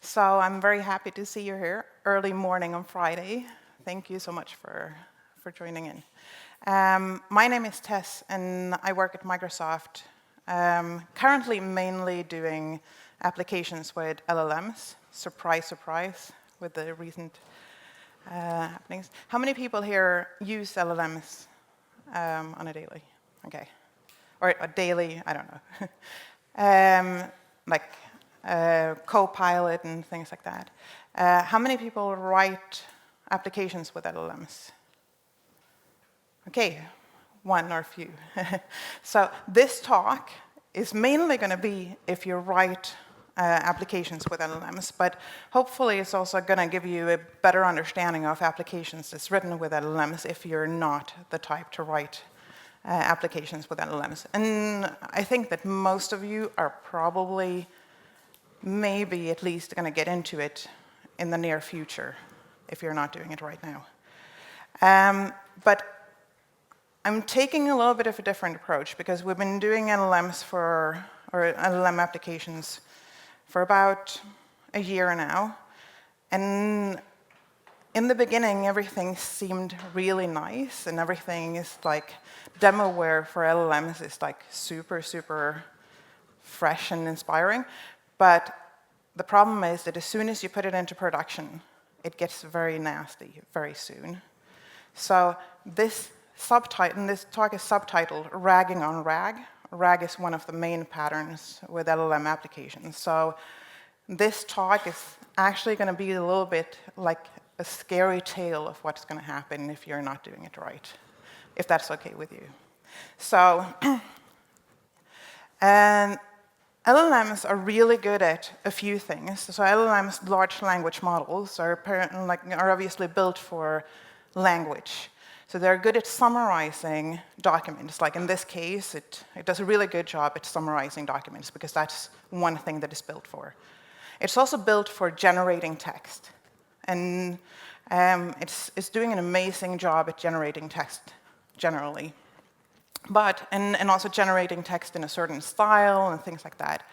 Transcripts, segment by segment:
So I'm very happy to see you here early morning on Friday. Thank you so much for joining in. My name is Tess, and I work at Microsoft, currently mainly doing applications with LLMs. Surprise, surprise, with the recent happenings. How many people here use LLMs on a daily? Okay. Or a daily, I don't know. Like Copilot and things like that. How many people write applications with LLMs? Okay, one or a few. So this talk is mainly going to be if you write applications with LLMs, but hopefully it's also going to give you a better understanding of applications that's written with LLMs if you're not the type to write applications with LLMs. And I think that most of you are probably maybe at least going to get into it in the near future if you're not doing it right now. But I'm taking a little bit of a different approach because we've been doing LLMs or LLM applications for about a year now. And in the beginning, everything seemed really nice, and everything is like demoware for LLMs is like super, super fresh and inspiring. But the problem is that as soon as you put it into production, it gets very nasty very soon. So this talk is subtitled Ragging on RAG. RAG is one of the main patterns with LLM applications. So this talk is actually going to be a little bit like a scary tale of what's going to happen if you're not doing it right, if that's okay with you. So, and LLMs are really good at a few things. So LLMs, large language models, are obviously built for language. So they're good at summarizing documents. Like in this case, it does a really good job at summarizing documents because that's one thing that it's built for. It's also built for generating text. And it's doing an amazing job at generating text generally. And also generating text in a certain style and things like that.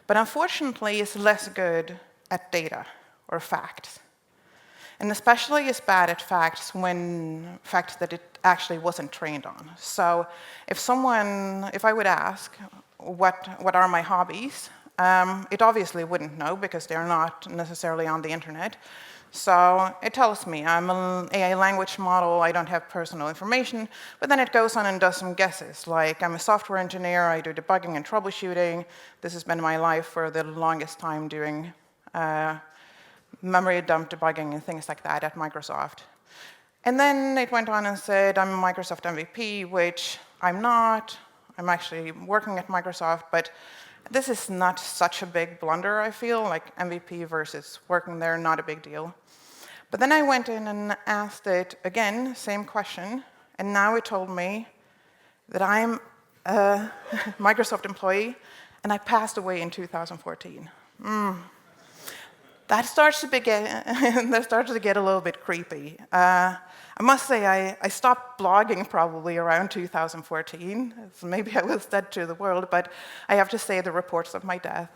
But unfortunately, it's less good at data or facts. And especially it's bad at facts that it actually wasn't trained on. So if I would ask, what are my hobbies? It obviously wouldn't know because they're not necessarily on the internet. So it tells me I'm an AI language model, I don't have personal information, but then it goes on and does some guesses, like I'm a software engineer, I do debugging and troubleshooting. This has been my life for the longest time doing memory dump debugging and things like that at Microsoft. And then it went on and said I'm a Microsoft MVP, which I'm not. I'm actually working at Microsoft, but this is not such a big blunder, I feel, like MVP versus working there, not a big deal. But then I went in and asked it again, same question, and now it told me that I'm a Microsoft employee, and I passed away in 2014. That starts to get a little bit creepy. I must say I stopped blogging probably around 2014. So maybe I was dead to the world, but I have to say the reports of my death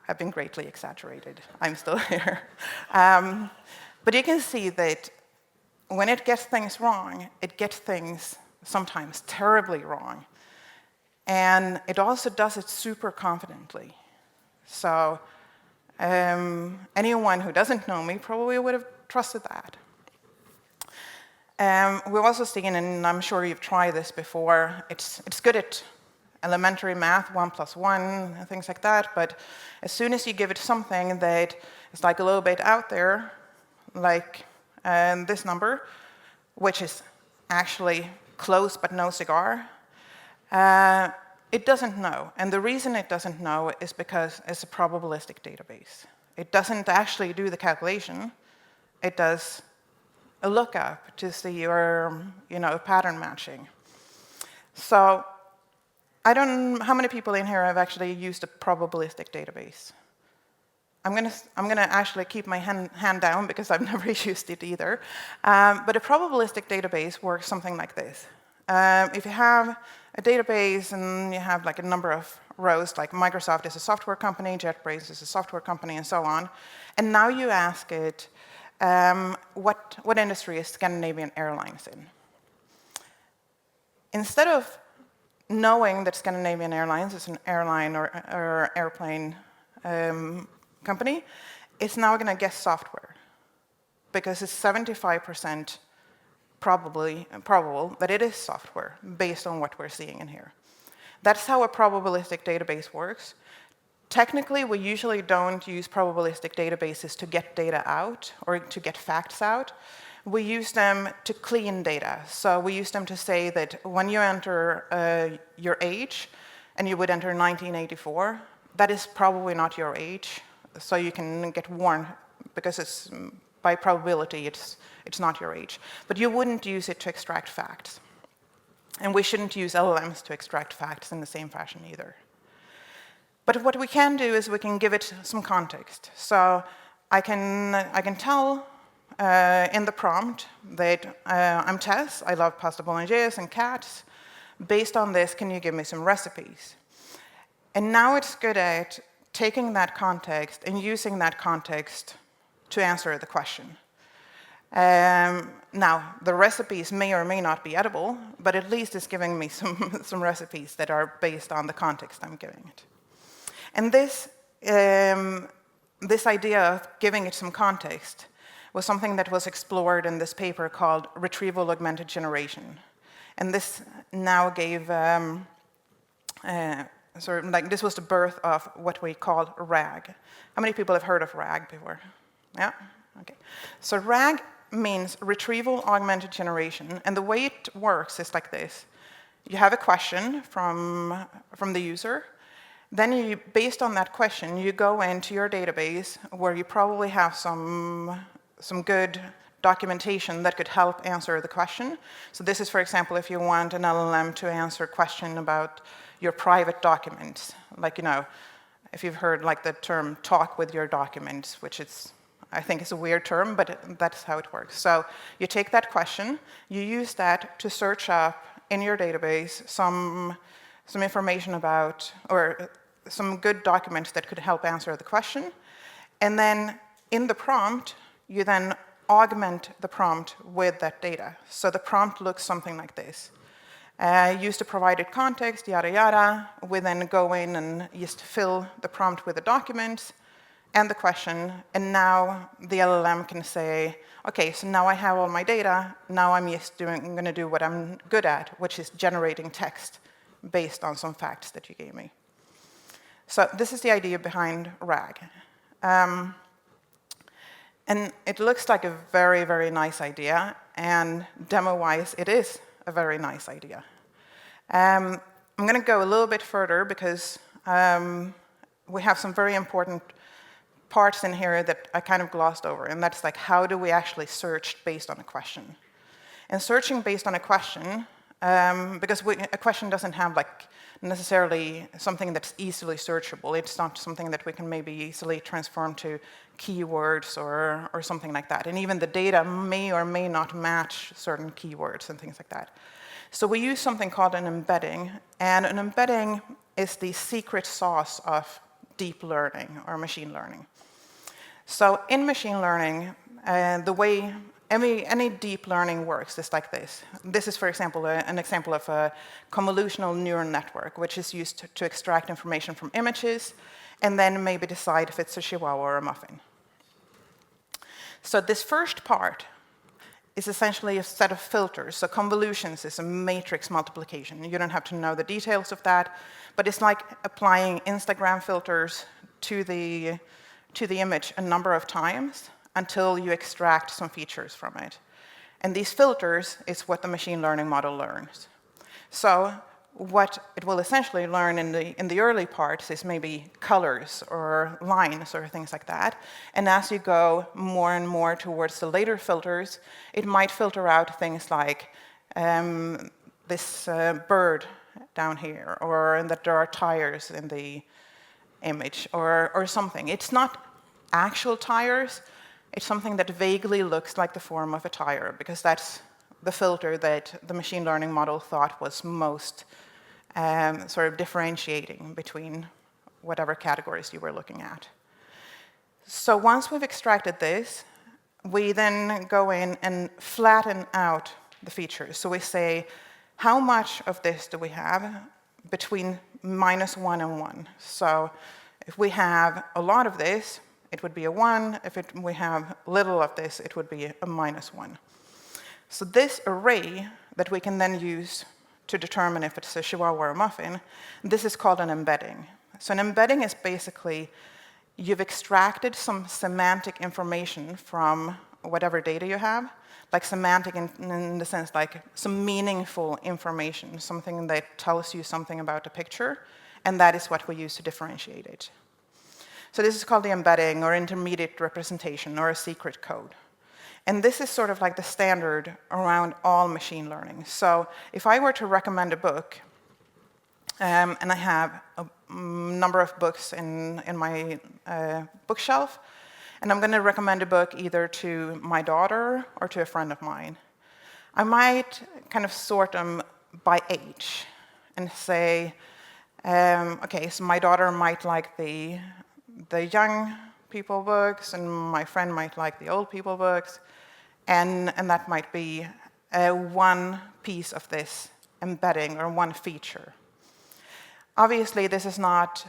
have been greatly exaggerated. I'm still here. But you can see that when it gets things wrong, it gets things sometimes terribly wrong. And it also does it super confidently. So anyone who doesn't know me probably would have trusted that. We've also seen, and I'm sure you've tried this before, it's good at elementary math, 1 + 1, and things like that, but as soon as you give it something that is like a little bit out there, like this number, which is actually close but no cigar, it doesn't know. And the reason it doesn't know is because it's a probabilistic database. It doesn't actually do the calculation. It does a lookup to see your pattern matching. So I don't know how many people in here have actually used a probabilistic database. I'm gonna actually keep my hand down because I've never used it either. But a probabilistic database works something like this. if you have a database and you have like a number of rows, like Microsoft is a software company, JetBrains is a software company, and so on, and now you ask it, what industry is Scandinavian Airlines in? Instead of knowing that Scandinavian Airlines is an airline or airplane company, it's now going to guess software, because it's 75% probable that it is software based on what we're seeing in here. That's how a probabilistic database works. Technically, we usually don't use probabilistic databases to get data out or to get facts out. We use them to clean data. So we use them to say that when you enter your age, and you would enter 1984, that is probably not your age. So you can get warned, because it's by probability, it's not your age. But you wouldn't use it to extract facts. And we shouldn't use LLMs to extract facts in the same fashion either. But what we can do is we can give it some context. So I can tell in the prompt that I'm Tess, I love pasta bolognese and cats. Based on this, can you give me some recipes? And now it's good at taking that context and using that context to answer the question. Now, the recipes may or may not be edible, but at least it's giving me some recipes that are based on the context I'm giving it. And this idea of giving it some context was something that was explored in this paper called Retrieval Augmented Generation. And this now gave, this was the birth of what we call RAG. How many people have heard of RAG before? Yeah? Okay. So RAG means Retrieval Augmented Generation, and the way it works is like this. You have a question from the user, then based on that question, you go into your database where you probably have some good documentation that could help answer the question. So this is, for example, if you want an LLM to answer a question about your private documents, like, if you've heard like the term talk with your documents, which I think is a weird term, but that's how it works. So you take that question, you use that to search up in your database some information about, or some good documents that could help answer the question. And then in the prompt, you then augment the prompt with that data. So the prompt looks something like this. Use the provided context, yada, yada. We then go in and just fill the prompt with the documents and the question, and now the LLM can say, okay, so now I have all my data, now I'm going to do what I'm good at, which is generating text based on some facts that you gave me. So this is the idea behind RAG. And it looks like a very, very nice idea, and demo-wise, it is a very nice idea. I'm going to go a little bit further because we have some very important parts in here that I kind of glossed over, and that's like, how do we actually search based on a question? And searching based on a question, because a question doesn't have like necessarily something that's easily searchable. It's not something that we can maybe easily transform to keywords or something like that. And even the data may or may not match certain keywords and things like that. So we use something called an embedding, and an embedding is the secret sauce of deep learning or machine learning. So in machine learning, the way any deep learning works is like this. This is, for example, an example of a convolutional neural network, which is used to extract information from images and then maybe decide if it's a chihuahua or a muffin. So this first part is essentially a set of filters. So convolutions is a matrix multiplication. You don't have to know the details of that, but it's like applying Instagram filters to the image a number of times until you extract some features from it. And these filters is what the machine learning model learns. So what it will essentially learn in the early parts is maybe colors or lines or things like that. And as you go more and more towards the later filters, it might filter out things like this bird down here, or that there are tires in the image, or something. It's not actual tires. It's something that vaguely looks like the form of a tire, because that's the filter that the machine learning model thought was most sort of differentiating between whatever categories you were looking at. So once we've extracted this, we then go in and flatten out the features. So we say, how much of this do we have between -1 and 1? So if we have a lot of this, it would be a 1. If we have little of this, it would be a -1. So this array that we can then use to determine if it's a chihuahua or a muffin, this is called an embedding. So an embedding is basically you've extracted some semantic information from whatever data you have, like semantic in the sense like some meaningful information, something that tells you something about the picture, and that is what we use to differentiate it. So this is called the embedding or intermediate representation or a secret code. And this is sort of like the standard around all machine learning. So if I were to recommend a book, and I have a number of books in my bookshelf, and I'm going to recommend a book either to my daughter or to a friend of mine, I might kind of sort them by age and say, okay, so my daughter might like the young people books, and my friend might like the old people books, and that might be one piece of this embedding or one feature. Obviously, this is not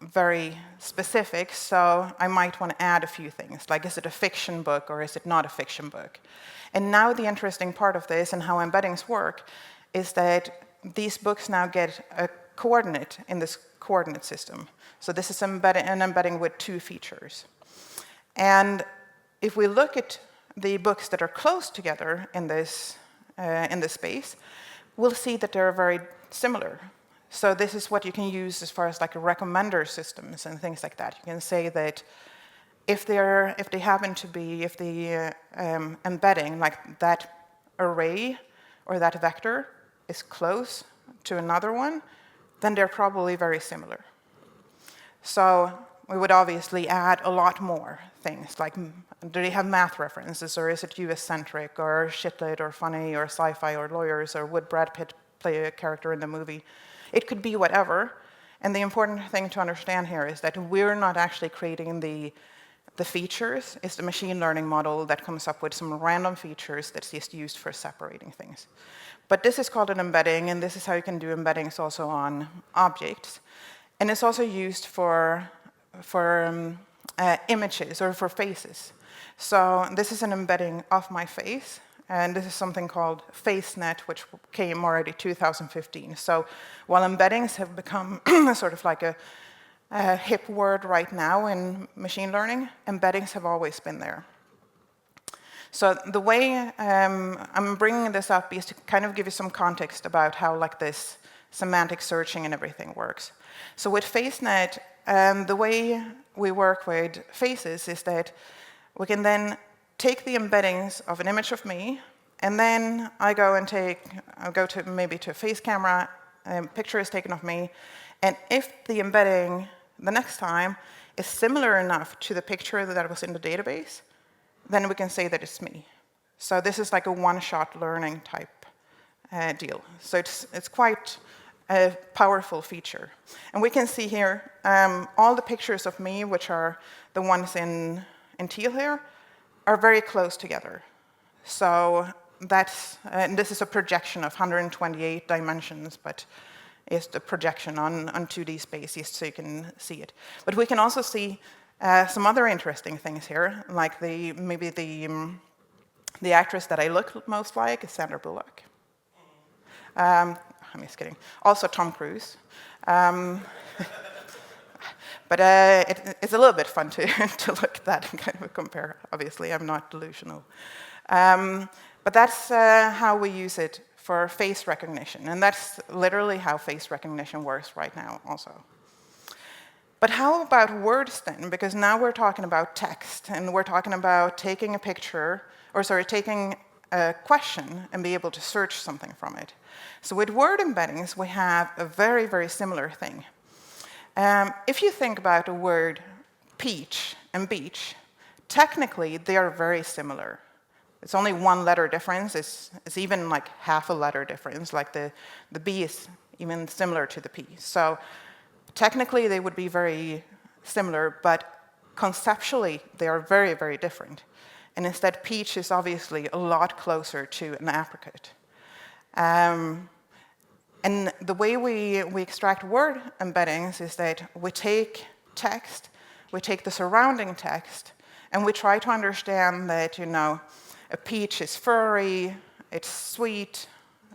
very specific, so I might want to add a few things, like is it a fiction book or is it not a fiction book? And now the interesting part of this and how embeddings work is that these books now get a coordinate in this coordinate system. So this is an embedding with 2 features. And if we look at the books that are close together in this space, we'll see that they're very similar. So this is what you can use as far as like a recommender systems and things like that. You can say that if the embedding, like that array or that vector is close to another one, then they're probably very similar. So we would obviously add a lot more things, like do they have math references, or is it US-centric, or shitlit, or funny, or sci-fi, or lawyers, or would Brad Pitt play a character in the movie? It could be whatever, and the important thing to understand here is that we're not actually creating the features. It's the machine learning model that comes up with some random features that's just used for separating things. But this is called an embedding, and this is how you can do embeddings also on objects. And it's also used for images or for faces. So this is an embedding of my face, and this is something called FaceNet, which came already 2015. So while embeddings have become sort of like a hip word right now in machine learning, embeddings have always been there. So the way I'm bringing this up is to kind of give you some context about how like this semantic searching and everything works. So with FaceNet, the way we work with faces is that we can then take the embeddings of an image of me, and then I'll go to maybe to a face camera, a picture is taken of me, and if the embedding the next time is similar enough to the picture that was in the database, then we can say that it's me. So this is like a one-shot learning type deal. So it's quite a powerful feature. And we can see here all the pictures of me, which are the ones in teal here, are very close together. So and this is a projection of 128 dimensions, but it's the projection on 2D spaces so you can see it. But we can also see some other interesting things here, like maybe the actress that I look most like is Sandra Bullock. I'm just kidding. Also Tom Cruise. But it's a little bit fun to look at that and kind of compare. Obviously, I'm not delusional. But that's how we use it for face recognition. And that's literally how face recognition works right now also. But how about words then? Because now we're talking about text, and we're talking about taking a picture, taking a question and be able to search something from it. So with word embeddings, we have a very, very similar thing. If you think about the word peach and beach, technically they are very similar. It's only one letter difference. It's even like half a letter difference. Like the B is even similar to the P. So technically, they would be very similar, but conceptually, they are very, very different. And instead, peach is obviously a lot closer to an apricot. And the way we extract word embeddings is that we take text, we take the surrounding text, and we try to understand that, a peach is furry, it's sweet,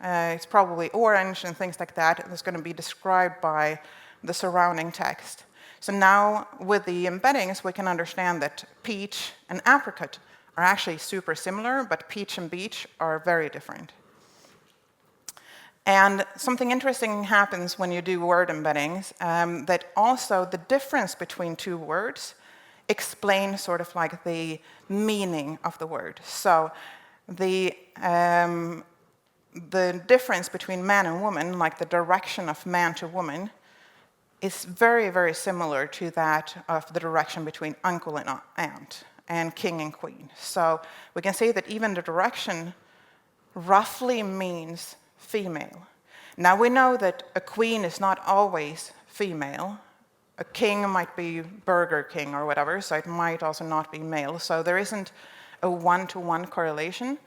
it's probably orange, and things like that. It's going to be described by the surrounding text. So now, with the embeddings, we can understand that peach and apricot are actually super similar, but peach and beach are very different. And something interesting happens when you do word embeddings, that also the difference between two words explain sort of like the meaning of the word. So the difference between man and woman, like the direction of man to woman, is very, very similar to that of the direction between uncle and aunt, and king and queen. So we can say that even the direction roughly means female. Now we know that a queen is not always female. A king might be Burger King or whatever, so it might also not be male. So there isn't a one-to-one correlation,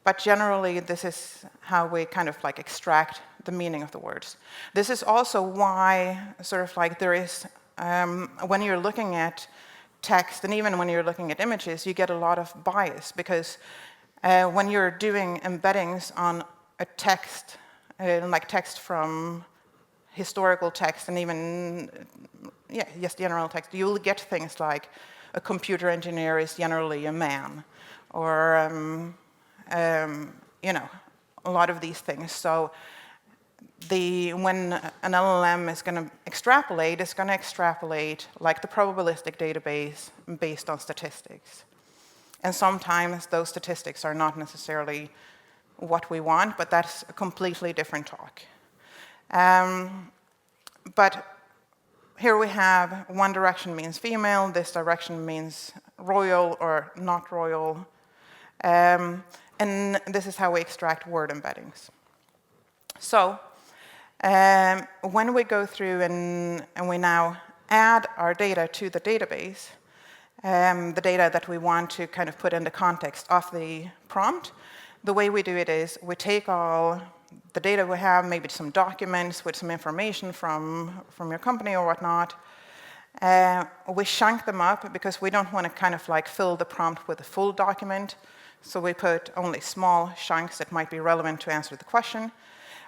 but generally this is how we kind of like extract the meaning of the words. This is also why sort of like there is, when you're looking at text and even when you're looking at images, you get a lot of bias, because when you're doing embeddings on a text, like text from historical text and even, general text, you'll get things like a computer engineer is generally a man, or, a lot of these things. So when an LLM is going to extrapolate, it's going to extrapolate like the probabilistic database based on statistics. And sometimes those statistics are not necessarily what we want, but that's a completely different talk. But here we have one direction means female, this direction means royal or not royal, and this is how we extract word embeddings. So when we go through and we now add our data to the database, the data that we want to kind of put in the context of the prompt, the way we do it is we take all the data we have, maybe some documents with some information from your company or whatnot. We chunk them up because we don't want to kind of like fill the prompt with a full document. So we put only small chunks that might be relevant to answer the question.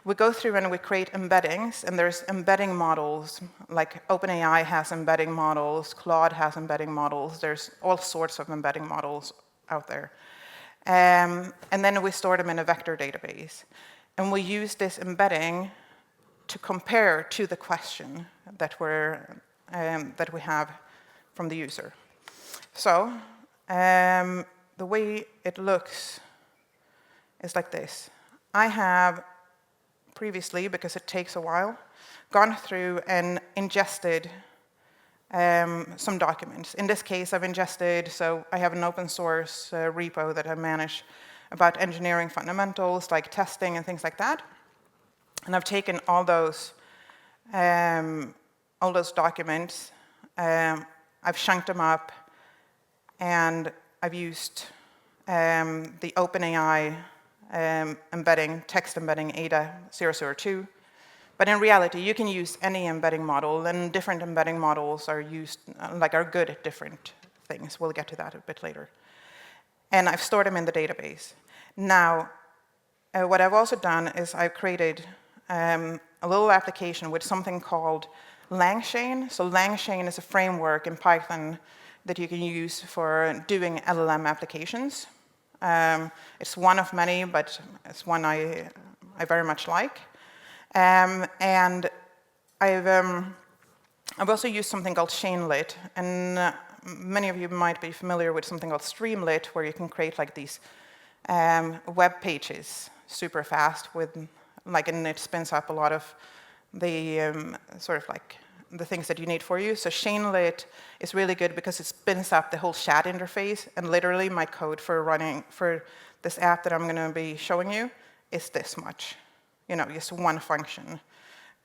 We go through and we create embeddings, and there's embedding models, like OpenAI has embedding models, Claude has embedding models, there's all sorts of embedding models out there. And then we store them in a vector database. And we use this embedding to compare to the question that we have from the user. So the way it looks is like this. I have previously, because it takes a while, gone through and ingested some documents. In this case, I've ingested, so I have an open source repo that I manage about engineering fundamentals, like testing and things like that. And I've taken all those documents, I've chunked them up, and I've used the OpenAI embedding, text embedding ADA 002. But in reality, you can use any embedding model, and different embedding models are used, are good at different things. We'll get to that a bit later. And I've stored them in the database. Now, what I've also done is I've created a little application with something called LangChain. So LangChain is a framework in Python that you can use for doing LLM applications. It's one of many, but it's one I very much like. And I've also used something called Chainlit, and many of you might be familiar with something called Streamlit, where you can create like these web pages super fast with, and it spins up a lot of the sort of like the things that you need for you. So Chainlit is really good because it spins up the whole chat interface, and literally my code for running for this app that I'm going to be showing you is this much. Just one function,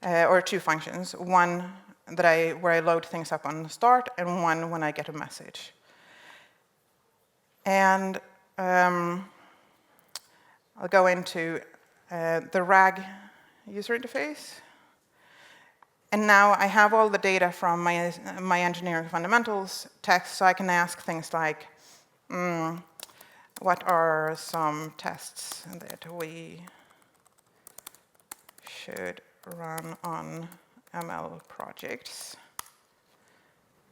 or two functions. One where I load things up on the start, and one when I get a message. And I'll go into the RAG user interface. And now I have all the data from my engineering fundamentals text, so I can ask things like, what are some tests that we should run on ML projects?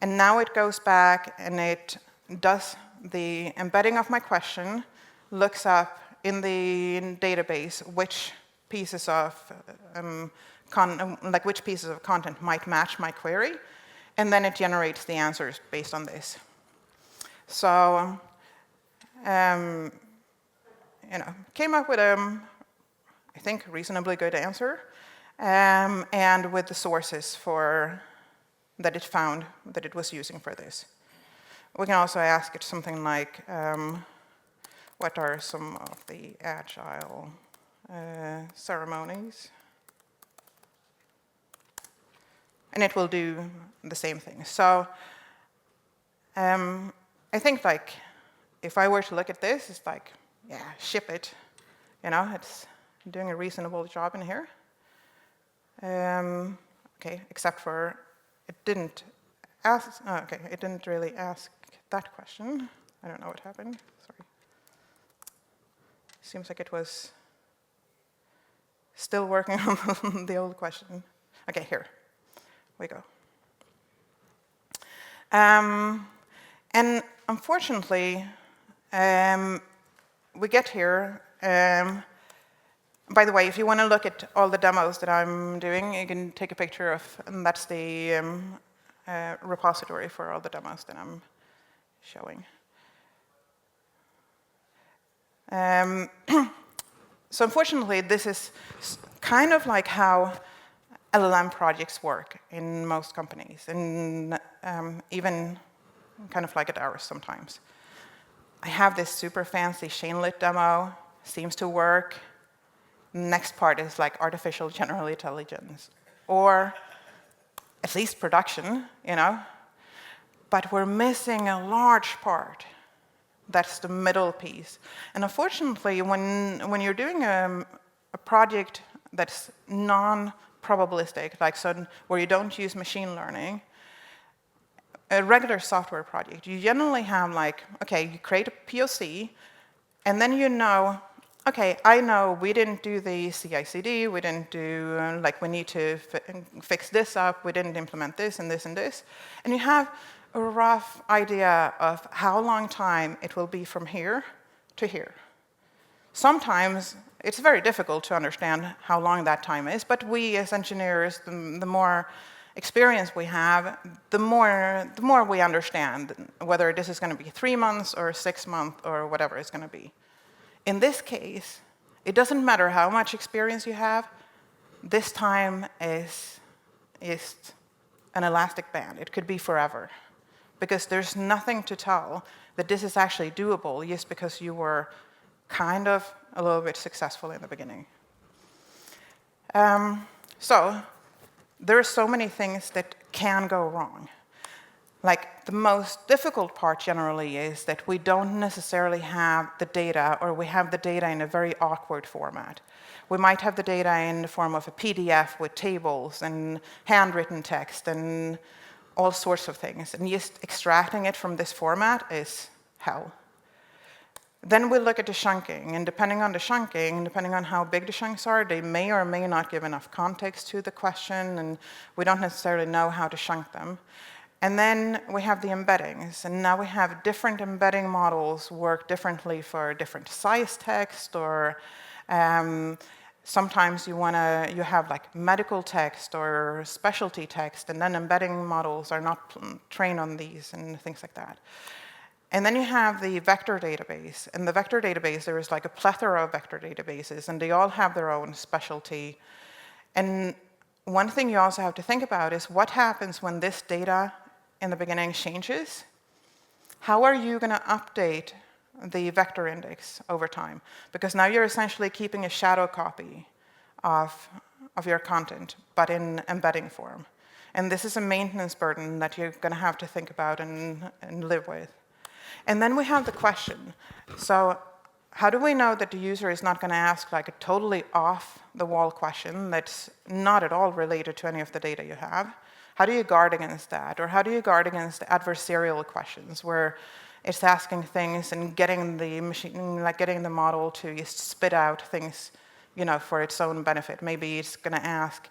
And now it goes back and it does the embedding of my question, looks up in the database which pieces of which pieces of content might match my query, and then it generates the answers based on this. So, came up with I think, reasonably good answer, and with the sources that it found that it was using for this. We can also ask it something like, what are some of the agile ceremonies? And it will do the same thing. So I think if I were to look at this, it's like, yeah, ship it. It's doing a reasonable job in here. Okay, except for it didn't ask. Oh, okay, it didn't really ask that question. I don't know what happened. Sorry. Seems like it was still working on the old question. Okay, here we go. And unfortunately, we get here. By the way, if you want to look at all the demos that I'm doing, you can take a picture of, and that's the repository for all the demos that I'm showing. So unfortunately, this is kind of like how LLM projects work in most companies, and even kind of like at ours sometimes. I have this super fancy Chainlit demo, seems to work. Next part is like artificial general intelligence, or at least production, But we're missing a large part. That's the middle piece. And unfortunately, when you're doing a project that's non-probabilistic, where you don't use machine learning, a regular software project, you generally have you create a POC, and then okay, I know we didn't do the CI/CD, we didn't do, we need to fix this up, we didn't implement this and this and this. And you have a rough idea of how long time it will be from here to here. Sometimes it's very difficult to understand how long that time is, but we as engineers, the more experience we have, the more we understand whether this is going to be 3 months or 6 months or whatever it's going to be. In this case, it doesn't matter how much experience you have, this time is an elastic band. It could be forever, because there's nothing to tell that this is actually doable just because you were kind of a little bit successful in the beginning. So there are so many things that can go wrong. The most difficult part generally is that we don't necessarily have the data, or we have the data in a very awkward format. We might have the data in the form of a PDF with tables and handwritten text and all sorts of things, and just extracting it from this format is hell. Then we look at the chunking, and depending on how big the chunks are, they may or may not give enough context to the question, and we don't necessarily know how to chunk them. And then we have the embeddings, and now we have different embedding models work differently for different size text, or sometimes you have medical text or specialty text, and then embedding models are not trained on these and things like that. And then you have the vector database. In the vector database, there is a plethora of vector databases, and they all have their own specialty. And one thing you also have to think about is what happens when this data in the beginning changes. How are you going to update the vector index over time? Because now you're essentially keeping a shadow copy of your content, but in embedding form. And this is a maintenance burden that you're going to have to think about and live with. And then we have the question. So how do we know that the user is not going to ask like a totally off-the-wall question that's not at all related to any of the data you have? How do you guard against that? Or how do you guard against adversarial questions where it's asking things and getting the machine, like getting the model to just spit out things, for its own benefit? Maybe it's going to ask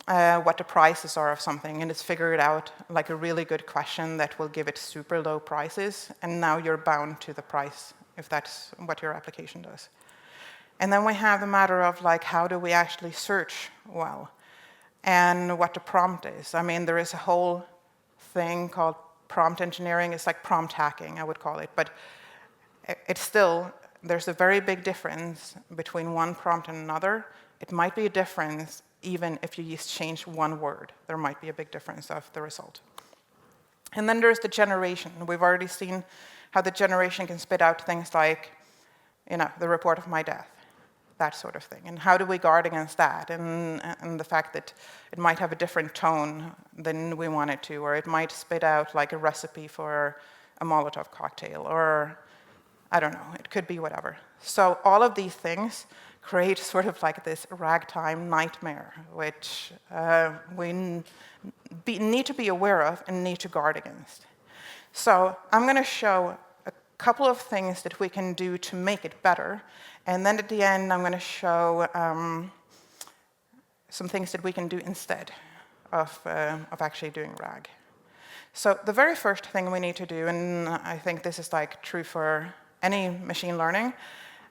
what the prices are of something, and it's figured out like a really good question that will give it super low prices, and now you're bound to the price if that's what your application does. And then we have the matter of like, how do we actually search well? And what the prompt is. I mean, there is a whole thing called prompt engineering. It's like prompt hacking, I would call it. But it's still, there's a very big difference between one prompt and another. It might be a difference even if you just change one word. There might be a big difference of the result. And then there's the generation. We've already seen how the generation can spit out things like, the report of my death, that sort of thing. And how do we guard against that? And the fact that it might have a different tone than we want it to, or it might spit out like a recipe for a Molotov cocktail, or I don't know, it could be whatever. So all of these things create sort of like this ragtime nightmare, which we need to be aware of and need to guard against. So I'm going to show a couple of things that we can do to make it better. And then at the end, I'm going to show some things that we can do instead of actually doing RAG. So the very first thing we need to do, and I think this is like true for any machine learning,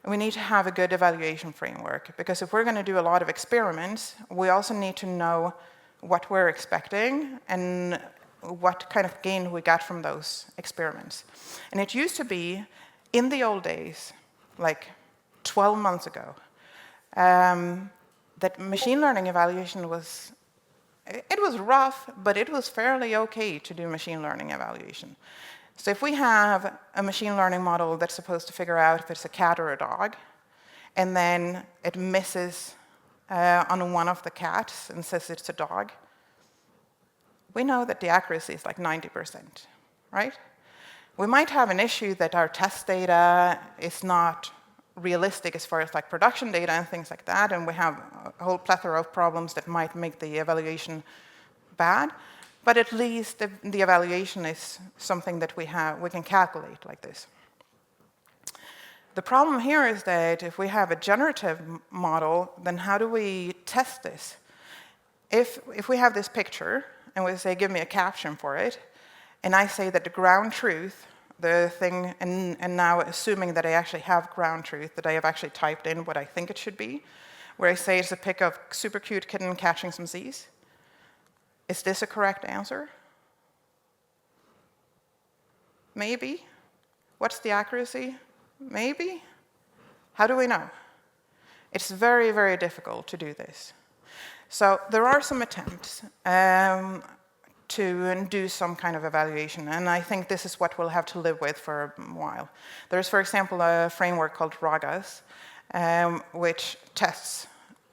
we need to have a good evaluation framework. Because if we're going to do a lot of experiments, we also need to know what we're expecting and what kind of gain we got from those experiments. And it used to be, in the old days, like 12 months ago, that machine learning evaluation was rough, but it was fairly okay to do machine learning evaluation. So if we have a machine learning model that's supposed to figure out if it's a cat or a dog, and then it misses on one of the cats and says it's a dog, we know that the accuracy is like 90%, right? We might have an issue that our test data is not realistic as far as like production data and things like that, and we have a whole plethora of problems that might make the evaluation bad, but at least the evaluation is something that we can calculate like this. The problem here is that if we have a generative model, then how do we test this? If we have this picture, and we say, give me a caption for it, and I say that the ground truth, the thing, and now assuming that I actually have ground truth, that I have actually typed in what I think it should be, where I say it's a pic of super cute kitten catching some Z's. Is this a correct answer? Maybe. What's the accuracy? Maybe. How do we know? It's very, very difficult to do this. So there are some attempts to do some kind of evaluation, and I think this is what we'll have to live with for a while. There's, for example, a framework called RAGAS, which tests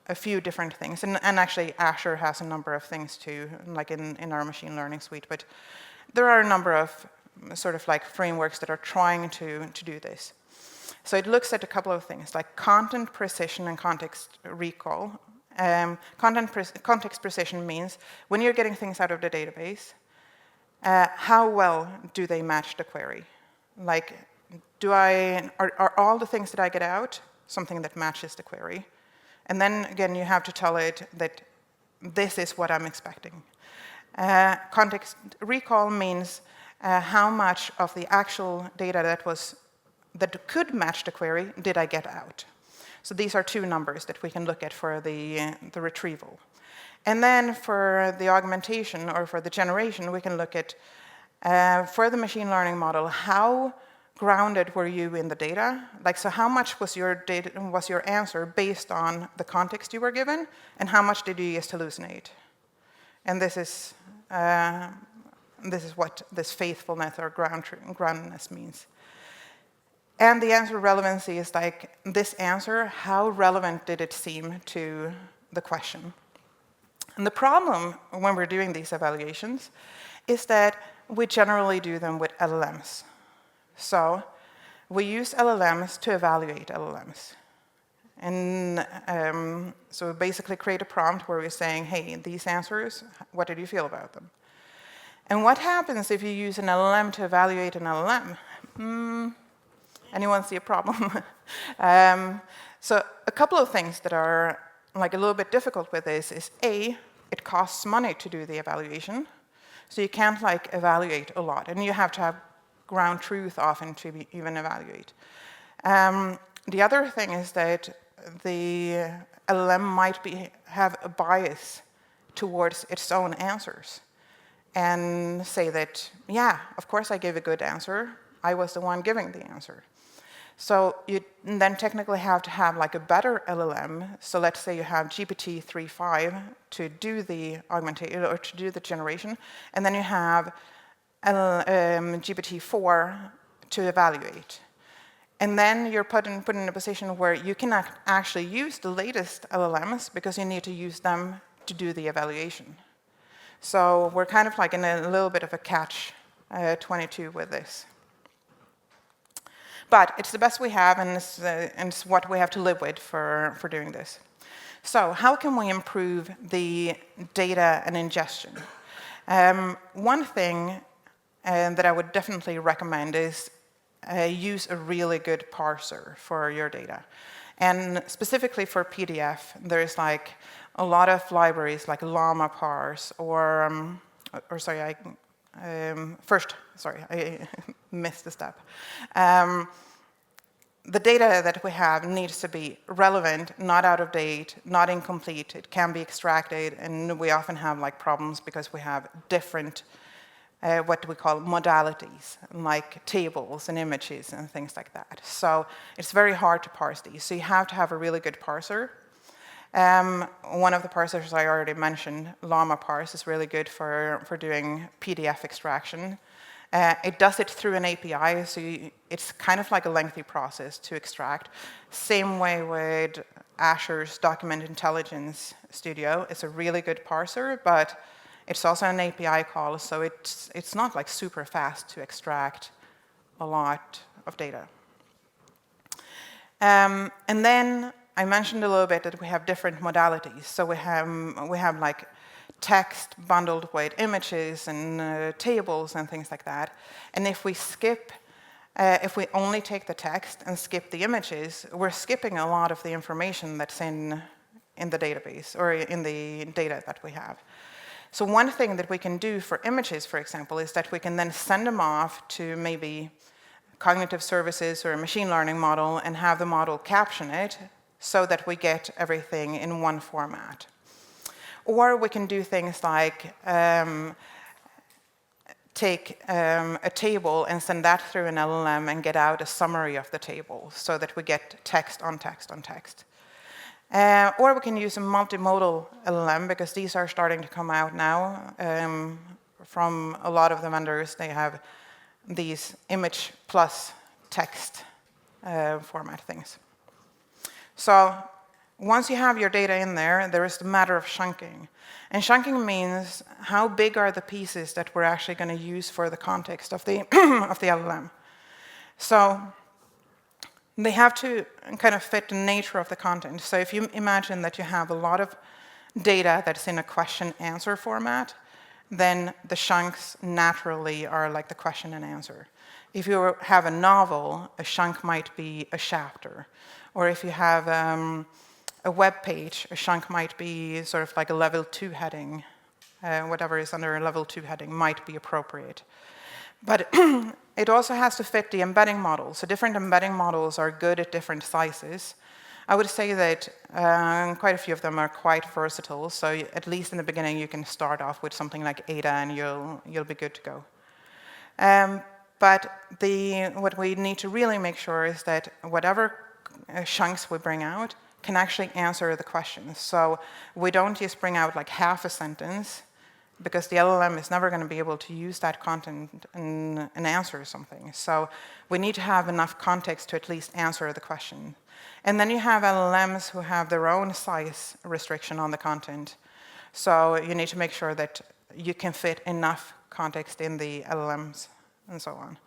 a few different things, and actually Azure has a number of things too, like in our machine learning suite, but there are a number of sort of like frameworks that are trying to do this. So it looks at a couple of things, like content precision and context recall. Context precision means when you're getting things out of the database, how well do they match the query? Like, are all the things that I get out something that matches the query? And then again, you have to tell it that this is what I'm expecting. Context recall means how much of the actual data that could match the query did I get out? So these are two numbers that we can look at for the retrieval. And then for the augmentation or for the generation, we can look at, for the machine learning model, how grounded were you in the data? Like, so how much was your answer based on the context you were given, and how much did you just hallucinate? And this is what this faithfulness or groundedness means. And the answer relevancy is like, this answer, how relevant did it seem to the question? And the problem when we're doing these evaluations is that we generally do them with LLMs. So we use LLMs to evaluate LLMs. And so we basically create a prompt where we're saying, hey, these answers, what did you feel about them? And what happens if you use an LLM to evaluate an LLM? Anyone see a problem? So a couple of things that are like a little bit difficult with this is A, it costs money to do the evaluation. So you can't like evaluate a lot, and you have to have ground truth often to even evaluate. The other thing is that the LLM might have a bias towards its own answers and say that, yeah, of course I gave a good answer. I was the one giving the answer. So you then technically have to have like a better LLM. So let's say you have GPT 3.5 to do the augmentation or to do the generation, and then you have GPT-4 to evaluate. And then you're put in a position where you can actually use the latest LLMs because you need to use them to do the evaluation. So we're kind of like in a little bit of a catch-22 with this. But it's the best we have, and it's what we have to live with for doing this. So how can we improve the data and ingestion? One thing that I would definitely recommend is use a really good parser for your data. And specifically for PDF, there's like a lot of libraries like llama parse I missed a step. The data that we have needs to be relevant, not out of date, not incomplete. It can be extracted, and we often have like problems because we have different what we call modalities, like tables and images and things like that. So it's very hard to parse these. So you have to have a really good parser. One of the parsers I already mentioned, llama parse, is really good for doing PDF extraction. It does it through an API, so it's kind of like a lengthy process to extract. Same way with Azure's Document Intelligence Studio. It's a really good parser, but it's also an API call, so it's not like super fast to extract a lot of data. And then I mentioned a little bit that we have different modalities. So we have like text bundled with images and tables and things like that. And if we only take the text and skip the images, we're skipping a lot of the information that's in the database or in the data that we have. So one thing that we can do for images, for example, is that we can then send them off to maybe cognitive services or a machine learning model and have the model caption it so that we get everything in one format. Or we can do things like take a table and send that through an LLM and get out a summary of the table so that we get text on text on text. Or we can use a multimodal LLM because these are starting to come out now. From a lot of the vendors, they have these image plus text format things. So once you have your data in there, there is the matter of chunking. And chunking means how big are the pieces that we're actually going to use for the context of the, of the LLM. So they have to kind of fit the nature of the content. So if you imagine that you have a lot of data that's in a question-answer format, then the chunks naturally are like the question and answer. If you have a novel, a chunk might be a chapter. Or if you have a web page, a chunk might be sort of like a level 2 heading. Whatever is under a level 2 heading might be appropriate. But it also has to fit the embedding model. So different embedding models are good at different sizes. I would say that quite a few of them are quite versatile. So at least in the beginning, you can start off with something like Ada, and you'll be good to go. But what we need to really make sure is that whatever chunks we bring out can actually answer the questions. So we don't just bring out like half a sentence, because the LLM is never going to be able to use that content and answer something. So we need to have enough context to at least answer the question. And then you have LLMs who have their own size restriction on the content. So you need to make sure that you can fit enough context in the LLMs and so on.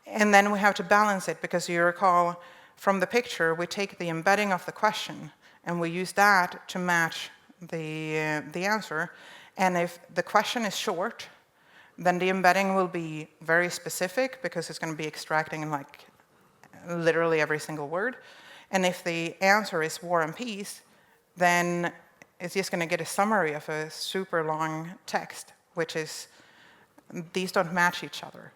And then we have to balance it, because you recall from the picture, we take the embedding of the question and we use that to match the answer. And if the question is short, then the embedding will be very specific, because it's going to be extracting like literally every single word. And if the answer is War and Peace, then it's just going to get a summary of a super long text, which is, these don't match each other.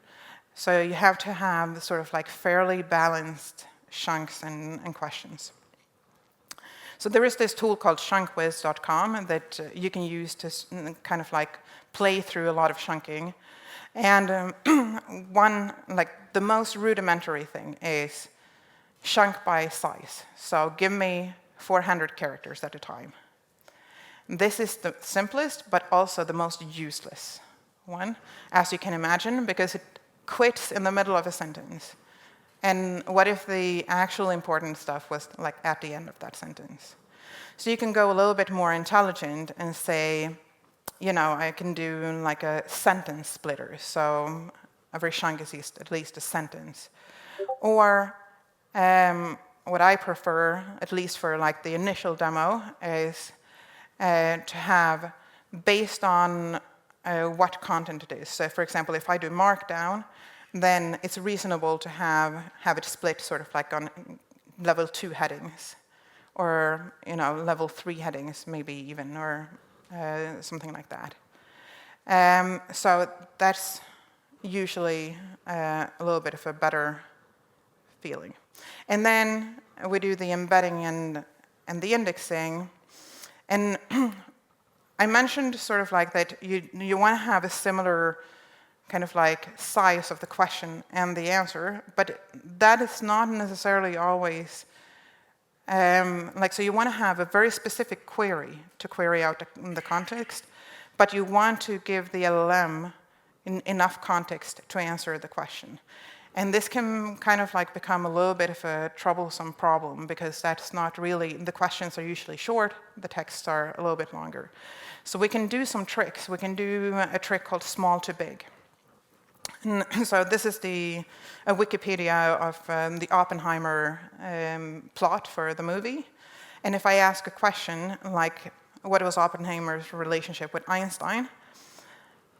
So you have to have sort of like fairly balanced chunks and questions. So there is this tool called chunkwiz.com that you can use to kind of like play through a lot of chunking. And the most rudimentary thing is chunk by size. So give me 400 characters at a time. This is the simplest, but also the most useless one, as you can imagine, because it quits in the middle of a sentence. And what if the actual important stuff was like at the end of that sentence? So you can go a little bit more intelligent and say, I can do like a sentence splitter. So every chunk is at least a sentence. Or what I prefer, at least for like the initial demo, is to have based on what content it is. So for example, if I do Markdown, then it's reasonable to have it split sort of like on level 2 headings, or level 3 headings maybe even, or something like that. So that's usually a little bit of a better feeling. And then we do the embedding and the indexing. And I mentioned sort of like that you want to have a similar kind of like size of the question and the answer, but that is not necessarily always so you want to have a very specific query to query out the context, but you want to give the LLM enough context to answer the question. And this can kind of like become a little bit of a troublesome problem, because that's not really, the questions are usually short, the texts are a little bit longer. So we can do some tricks. We can do a trick called small to big. And so this is a Wikipedia of the Oppenheimer plot for the movie. And if I ask a question like, what was Oppenheimer's relationship with Einstein,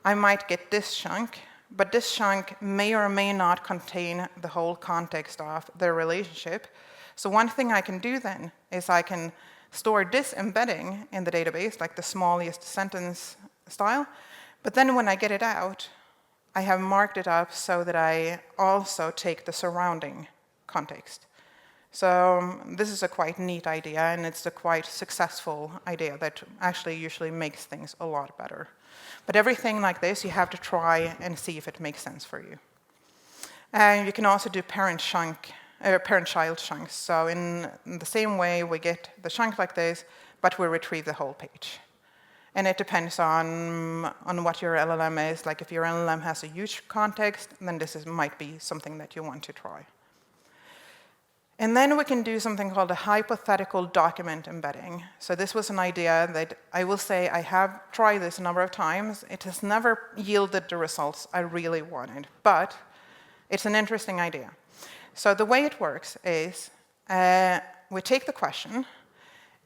I might get this chunk, but this chunk may or may not contain the whole context of their relationship. So one thing I can do then is I can store this embedding in the database, like the smallest sentence style, but then when I get it out, I have marked it up so that I also take the surrounding context. So this is a quite neat idea, and it's a quite successful idea that actually usually makes things a lot better. But everything like this, you have to try and see if it makes sense for you. And you can also do parent-child chunks. So in the same way, we get the chunk like this, but we retrieve the whole page. And it depends on what your LLM is. Like if your LLM has a huge context, then this might be something that you want to try. And then we can do something called a hypothetical document embedding. So this was an idea that I will say I have tried this a number of times. It has never yielded the results I really wanted, but it's an interesting idea. So the way it works is we take the question,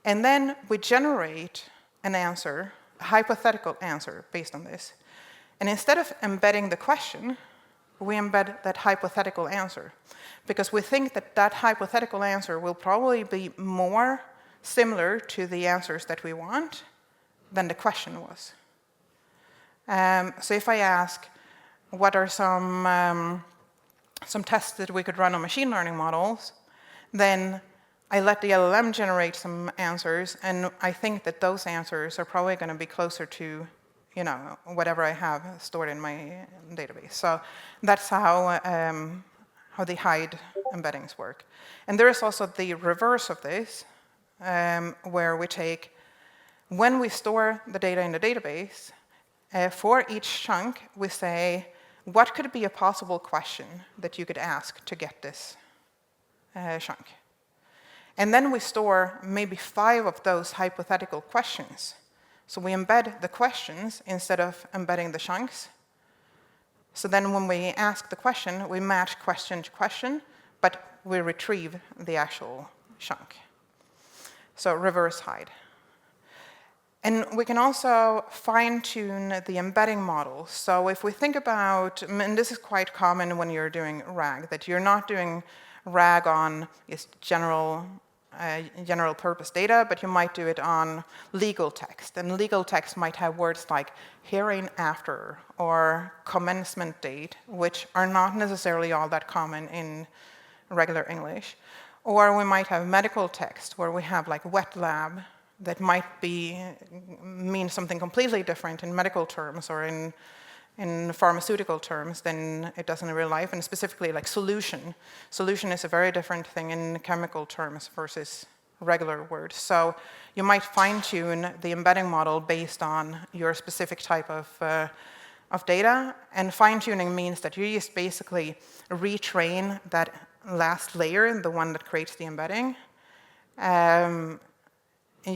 and then we generate an answer, a hypothetical answer based on this. And instead of embedding the question, we embed that hypothetical answer, because we think that that hypothetical answer will probably be more similar to the answers that we want than the question was. So if I ask, what are some tests that we could run on machine learning models, then I let the LLM generate some answers, and I think that those answers are probably going to be closer to whatever I have stored in my database. So that's how the hide embeddings work. And there is also the reverse of this, where we take, when we store the data in the database, for each chunk, we say, what could be a possible question that you could ask to get this chunk? And then we store maybe 5 of those hypothetical questions. So we embed the questions instead of embedding the chunks. So then when we ask the question, we match question to question, but we retrieve the actual chunk. So reverse hide. And we can also fine-tune the embedding model. So if we think about, and this is quite common when you're doing RAG, that you're not doing RAG on general purpose data, but you might do it on legal text. And legal text might have words like hereinafter or commencement date, which are not necessarily all that common in regular English. Or we might have medical text, where we have like wet lab, that might mean something completely different in medical terms or in pharmaceutical terms than it does in real life, and specifically like solution. Solution is a very different thing in chemical terms versus regular words. So you might fine-tune the embedding model based on your specific type of data, and fine-tuning means that you just basically retrain that last layer, the one that creates the embedding, and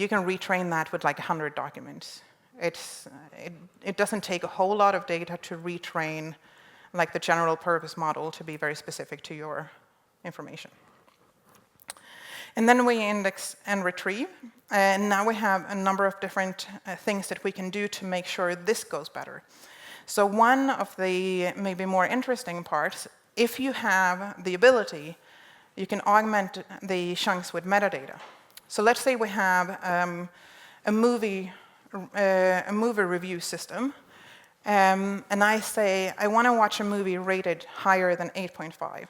you can retrain that with like 100 documents. It doesn't take a whole lot of data to retrain like the general purpose model to be very specific to your information. And then we index and retrieve. And now we have a number of different things that we can do to make sure this goes better. So one of the maybe more interesting parts, if you have the ability, you can augment the chunks with metadata. So let's say we have a movie review system, and I say, I want to watch a movie rated higher than 8.5.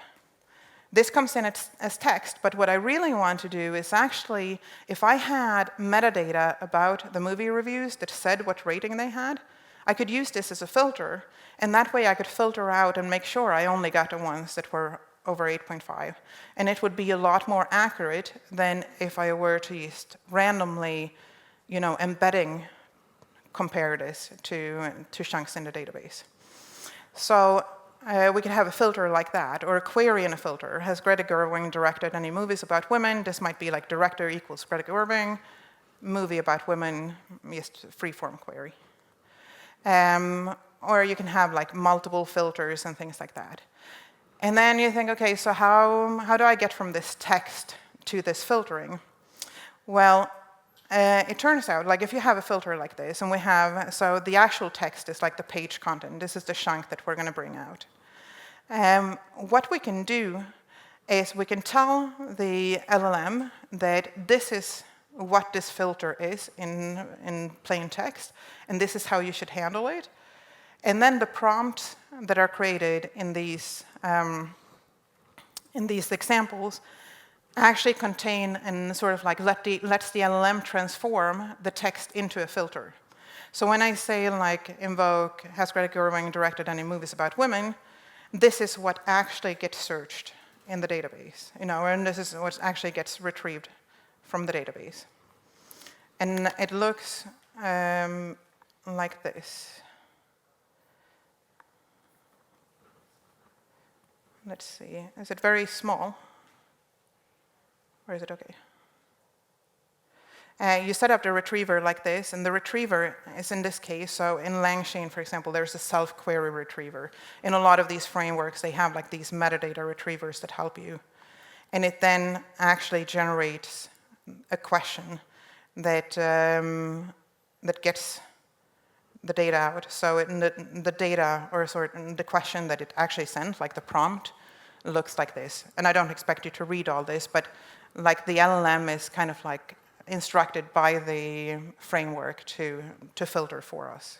This comes in as text, but what I really want to do is actually, if I had metadata about the movie reviews that said what rating they had, I could use this as a filter, and that way I could filter out and make sure I only got the ones that were over 8.5. And it would be a lot more accurate than if I were to just randomly, embedding compare this to chunks in the database. So we could have a filter like that, or a query in a filter. Has Greta Gerwig directed any movies about women? This might be like director equals Greta Gerwig, movie about women, just free-form query. Or you can have like multiple filters and things like that. And then you think, okay, so how do I get from this text to this filtering? Well, it turns out, like if you have a filter like this, and we have, so the actual text is like the page content. This is the chunk that we're going to bring out. What we can do is we can tell the LLM that this is what this filter is in plain text, and this is how you should handle it. And then the prompts that are created in these examples actually contain and sort of like lets the LLM transform the text into a filter. So when I say like invoke, has Greta Gerwig directed any movies about women, this is what actually gets searched in the database, and this is what actually gets retrieved from the database. And it looks like this. Let's see, is it very small? Or is it okay? You set up the retriever like this, and the retriever is in this case, so in LangChain, for example, there's a self-query retriever. In a lot of these frameworks, they have like these metadata retrievers that help you. And it then actually generates a question that gets the data out. So the data, or the question that it actually sent, like the prompt, looks like this. And I don't expect you to read all this, but like the LLM is kind of like instructed by the framework to filter for us.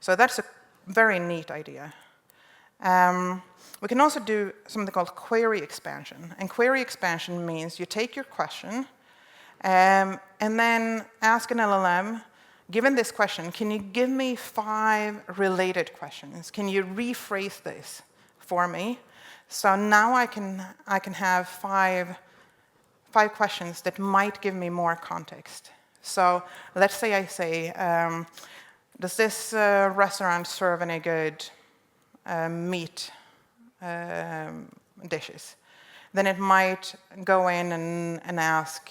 So that's a very neat idea. We can also do something called query expansion. And query expansion means you take your question and then ask an LLM, given this question, can you give me 5 related questions? Can you rephrase this for me? So now I can have 5 questions that might give me more context. So let's say I say, does this restaurant serve any good meat dishes? Then it might go in and ask,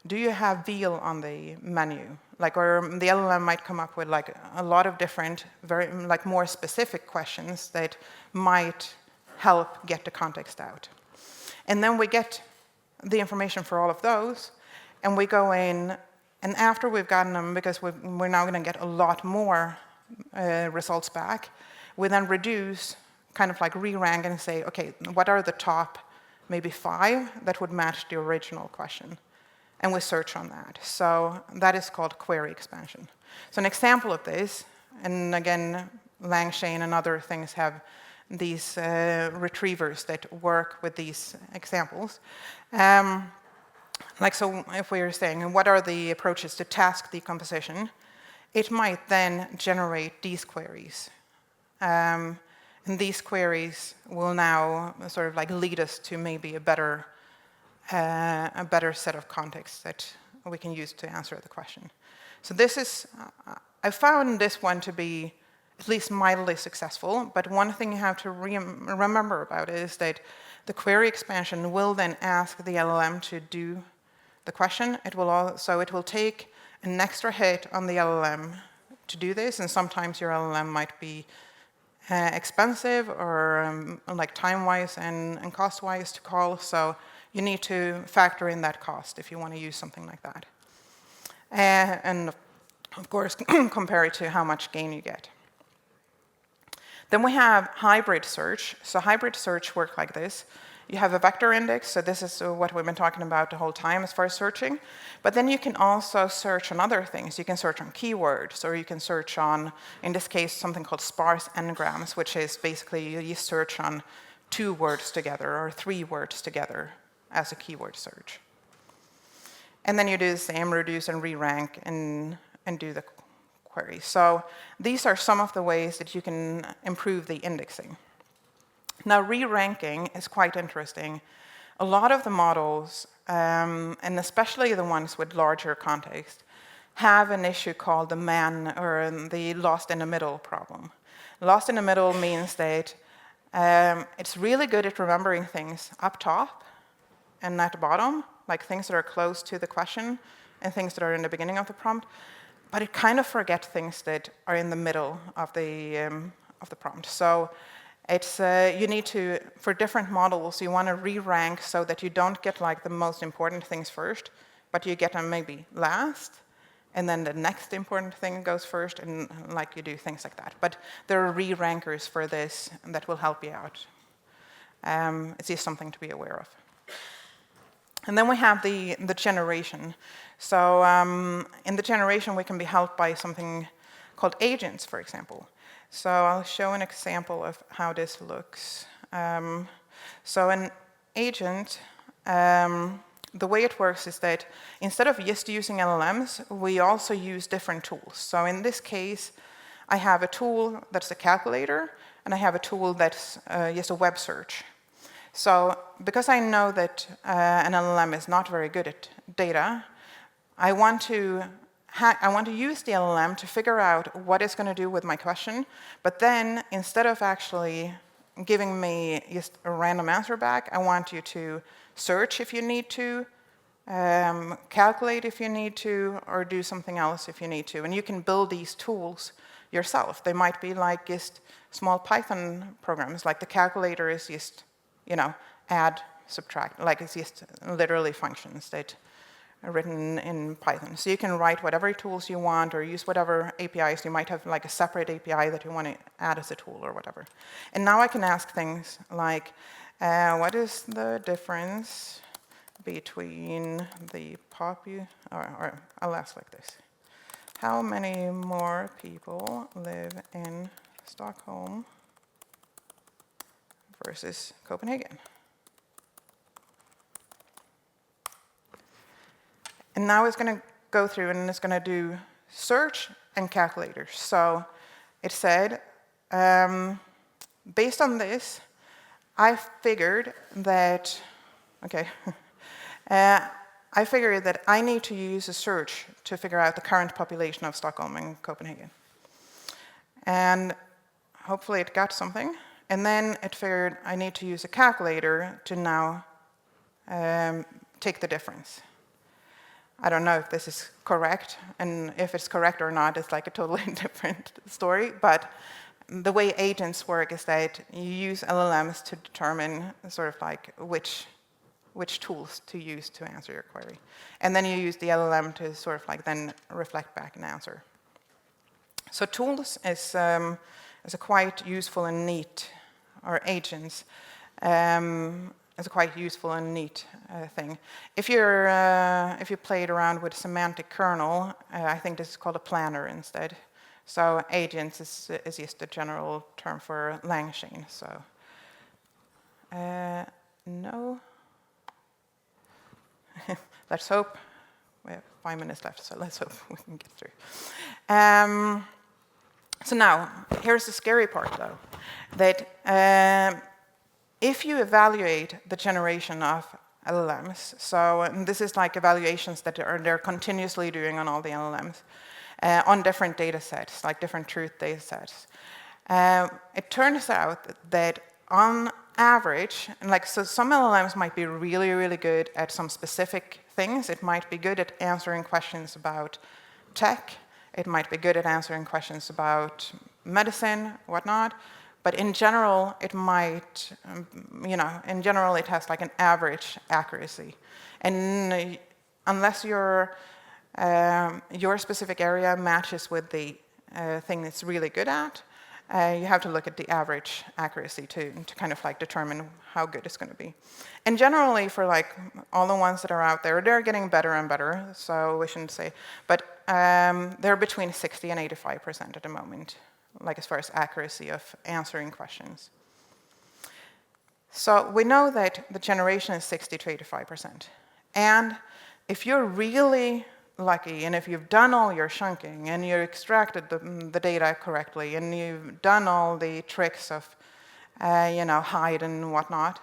do you have veal on the menu? Or the LLM might come up with a lot of different, very more specific questions that might help get the context out. And then we get the information for all of those, and we go in, and after we've gotten them, because we're now going to get a lot more results back, we then reduce, re-rank and say, okay, what are the top maybe 5 that would match the original question? And we search on that. So that is called query expansion. So an example of this, and again, LangChain and other things have these retrievers that work with these examples. So if we are saying, what are the approaches to task decomposition, it might then generate these queries. And these queries will now sort of lead us to maybe a better set of contexts that we can use to answer the question. So this is, I found this one to be at least mildly successful, but one thing you have to remember about it is that the query expansion will then ask the LLM to do the question. It will take an extra hit on the LLM to do this, and sometimes your LLM might be expensive or time-wise and cost-wise to call, so you need to factor in that cost if you want to use something like that. And of course, compare it to how much gain you get. Then we have hybrid search. So hybrid search works like this. You have a vector index, so this is what we've been talking about the whole time as far as searching. But then you can also search on other things. You can search on keywords, or you can search on, in this case, something called sparse n-grams, which is basically you search on 2 words together or 3 words together as a keyword search. And then you do the same, reduce and re-rank, and do the query. So these are some of the ways that you can improve the indexing. Now, re-ranking is quite interesting. A lot of the models, and especially the ones with larger context, have an issue called the lost in the middle problem. Lost in the middle means that it's really good at remembering things up top and at the bottom, like things that are close to the question and things that are in the beginning of the prompt, but it kind of forgets things that are in the middle of the prompt. So it's you need to, for different models, you want to re-rank so that you don't get the most important things first, but you get them maybe last, and then the next important thing goes first, and you do things like that. But there are re-rankers for this that will help you out. It's just something to be aware of. And then we have the generation. So in the generation, we can be helped by something called agents, for example. So I'll show an example of how this looks. So an agent, the way it works is that instead of just using LLMs, we also use different tools. So in this case, I have a tool that's a calculator, and I have a tool that's just a web search. So because I know that an LLM is not very good at data, I want to use the LLM to figure out what it's going to do with my question, but then instead of actually giving me just a random answer back, I want you to search if you need to, calculate if you need to, or do something else if you need to. And you can build these tools yourself. They might be just small Python programs, like the calculator is just, add, subtract, it's just literally functions that are written in Python. So you can write whatever tools you want or use whatever APIs. You might have a separate API that you want to add as a tool or whatever. And now I can ask things like, what is the difference between the or I'll ask like this. How many more people live in Stockholm versus Copenhagen? And now it's going to go through and it's going to do search and calculators. So it said, based on this, I figured that, okay, I figured that I need to use a search to figure out the current population of Stockholm and Copenhagen. And hopefully it got something. And then it figured I need to use a calculator to now take the difference. I don't know if this is correct, and if it's correct or not is like a totally different story, but the way agents work is that you use LLMs to determine sort of like which tools to use to answer your query. And then you use the LLM to sort of like then reflect back an answer. So tools is a quite useful and neat, or agents, is a quite useful and neat thing. If you played around with semantic kernel, I think this is called a planner instead. So agents is just a general term for LangChain. So no. Let's hope. We have 5 minutes left, so let's hope we can get through. So now, here's the scary part, though, that if you evaluate the generation of LLMs, so this is like evaluations that they're continuously doing on all the LLMs, on different data sets, like different truth data sets. It turns out that on average, like, so some LLMs might be really, really good at some specific things. It might be good at answering questions about tech. It might be good at answering questions about medicine, whatnot. But in general, it might, in general, it has like an average accuracy. And unless your specific area matches with the thing it's really good at, you have to look at the average accuracy to kind of like determine how good it's going to be. And generally, for like all the ones that are out there, they're getting better and better, so we shouldn't say. But they're between 60 and 85% at the moment, like as far as accuracy of answering questions. So we know that the generation is 60 to 85%. And if you're really lucky, and if you've done all your chunking, and you extracted the data correctly, and you've done all the tricks of, hide and whatnot,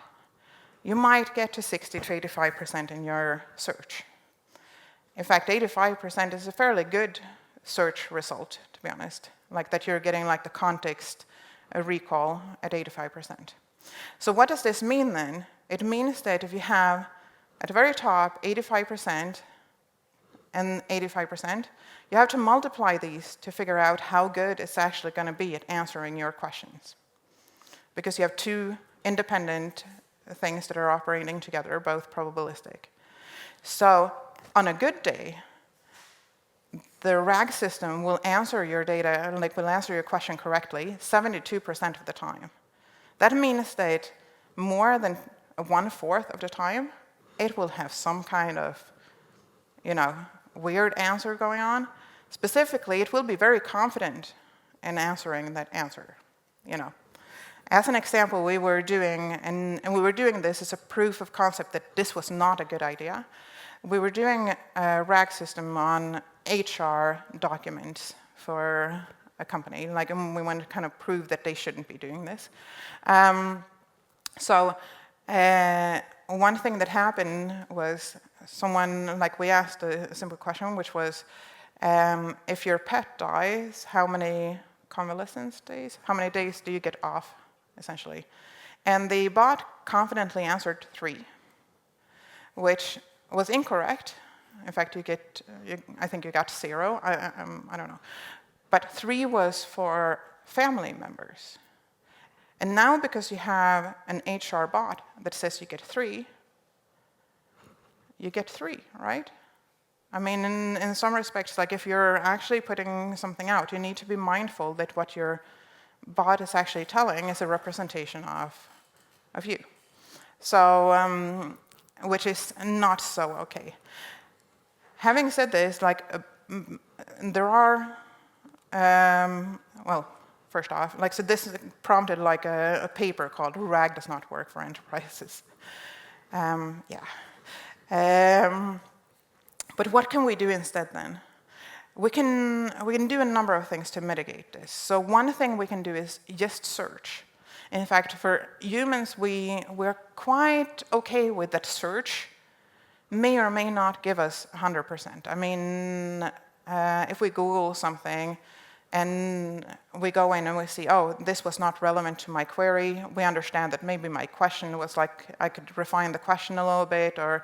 you might get to 60 to 85% in your search. In fact, 85% is a fairly good search result, to be honest. Like that you're getting like the context recall at 85%. So what does this mean then? It means that if you have at the very top 85% and 85%, you have to multiply these to figure out how good it's actually going to be at answering your questions. Because you have two independent things that are operating together, both probabilistic. So on a good day, the RAG system will answer your data, like will answer your question correctly 72% of the time. That means that more than 1/4 of the time, it will have some kind of, weird answer going on. Specifically, it will be very confident in answering that answer, As an example, we were doing, and we were doing this as a proof of concept that this was not a good idea. We were doing a RAG system on HR documents for a company, and we wanted to kind of prove that they shouldn't be doing this. One thing that happened was we asked a simple question, which was, if your pet dies, how many convalescence days? How many days do you get off, essentially? And the bot confidently answered 3, which was incorrect. In fact, I think you got 0. I don't know. But 3 was for family members. And now, because you have an HR bot that says you get 3, you get 3, right? I mean, in some respects, like if you're actually putting something out, you need to be mindful that what your bot is actually telling is a representation of you. So, which is not so okay. Having said this, there are, first off, so this prompted a paper called "RAG Does Not Work for Enterprises." But what can we do instead then? we can do a number of things to mitigate this. So one thing we can do is just search. In fact, for humans, we're quite okay with that search may or may not give us 100%. I mean, if we Google something and we go in and we see, oh, this was not relevant to my query, we understand that maybe my question was like, I could refine the question a little bit, or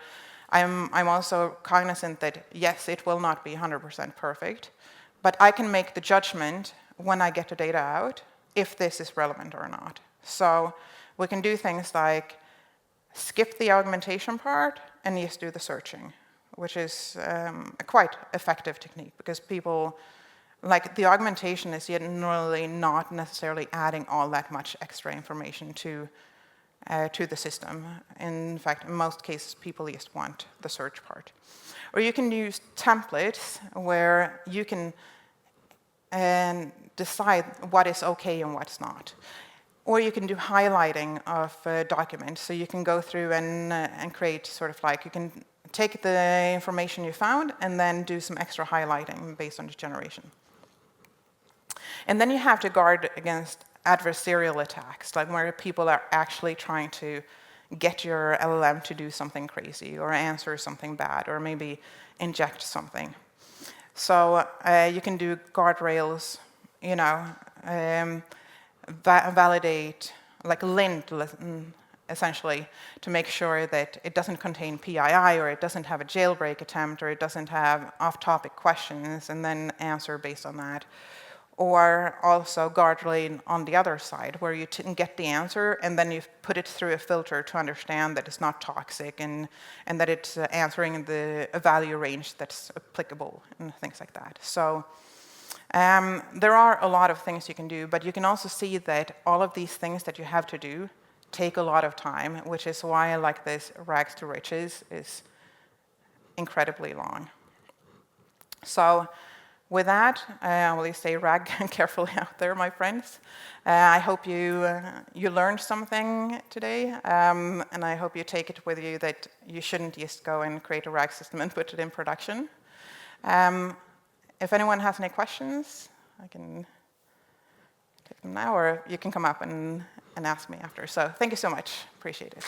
I'm also cognizant that, yes, it will not be 100% perfect, but I can make the judgment when I get the data out if this is relevant or not. So we can do things like skip the augmentation part and just do the searching, which is a quite effective technique because people, like the augmentation is generally not necessarily adding all that much extra information to the system. In fact, in most cases, people just want the search part. Or you can use templates where you can decide what is okay and what's not. Or you can do highlighting of documents. So you can go through and create sort of like, you can take the information you found and then do some extra highlighting based on the generation. And then you have to guard against adversarial attacks, like where people are actually trying to get your LLM to do something crazy or answer something bad or maybe inject something. So you can do guardrails, you know, validate, like lint, essentially, to make sure that it doesn't contain PII or it doesn't have a jailbreak attempt or it doesn't have off-topic questions and then answer based on that. Or also guardrail on the other side, where you get the answer and then you put it through a filter to understand that it's not toxic and that it's answering a value range that's applicable and things like that. So there are a lot of things you can do, but you can also see that all of these things that you have to do take a lot of time, which is why I like this rags to riches is incredibly long. So with that, I will stay rag carefully out there, my friends. I hope you learned something today, and I hope you take it with you that you shouldn't just go and create a rag system and put it in production. If anyone has any questions, I can take them now, or you can come up and ask me after. So thank you so much. Appreciate it.